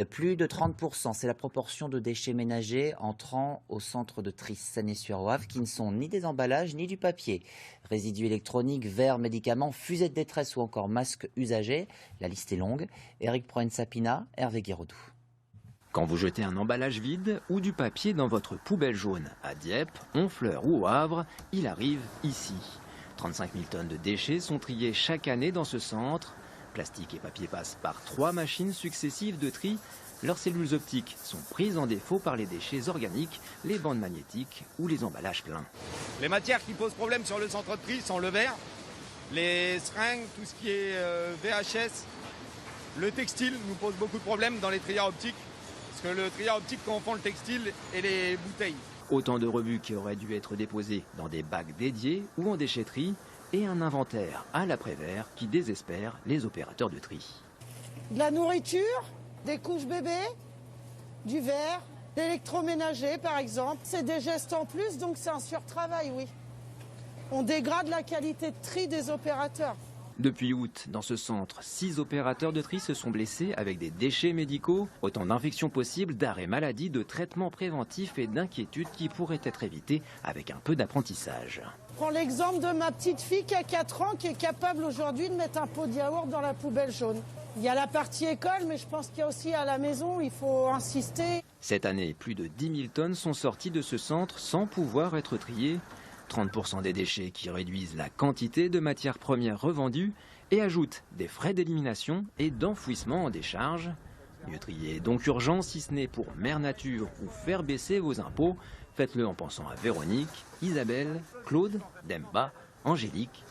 Plus de 30%, c'est la proportion de déchets ménagers entrant au centre de tri Seine-sur-Oise qui ne sont ni des emballages ni du papier. Résidus électroniques, verres, médicaments, fusées de détresse ou encore masques usagés. La liste est longue. Eric Proen-Sapina, Hervé Guérodou. Quand vous jetez un emballage vide ou du papier dans votre poubelle jaune à Dieppe, Honfleur ou au Havre, il arrive ici. 35 000 tonnes de déchets sont triés chaque année dans ce centre. Plastique et papier passent par 3 machines successives de tri. Leurs cellules optiques sont prises en défaut par les déchets organiques, les bandes magnétiques ou les emballages pleins. Les matières qui posent problème sur le centre de tri sont le verre, les seringues, tout ce qui est VHS. Le textile nous pose beaucoup de problèmes dans les trieurs optiques, parce que le trieur optique confond le textile et les bouteilles. Autant de rebuts qui auraient dû être déposés dans des bacs dédiés ou en déchetterie, et un inventaire à l'après-vert qui désespère les opérateurs de tri. De la nourriture, des couches bébés, du verre, l'électroménager par exemple. C'est des gestes en plus, donc c'est un surtravail, oui. On dégrade la qualité de tri des opérateurs. Depuis août, dans ce centre, 6 opérateurs de tri se sont blessés avec des déchets médicaux, autant d'infections possibles, d'arrêts maladie, de traitements préventifs et d'inquiétudes qui pourraient être évitées avec un peu d'apprentissage. Je prends l'exemple de ma petite fille qui a 4 ans qui est capable aujourd'hui de mettre un pot de yaourt dans la poubelle jaune. Il y a la partie école, mais je pense qu'il y a aussi à la maison, il faut insister. Cette année, plus de 10 000 tonnes sont sorties de ce centre sans pouvoir être triées. 30% des déchets qui réduisent la quantité de matières premières revendues et ajoutent des frais d'élimination et d'enfouissement en décharge. Mieux trier est donc urgent, si ce n'est pour Mère Nature ou faire baisser vos impôts. Faites-le en pensant à Véronique, Isabelle, Claude, Demba, Angélique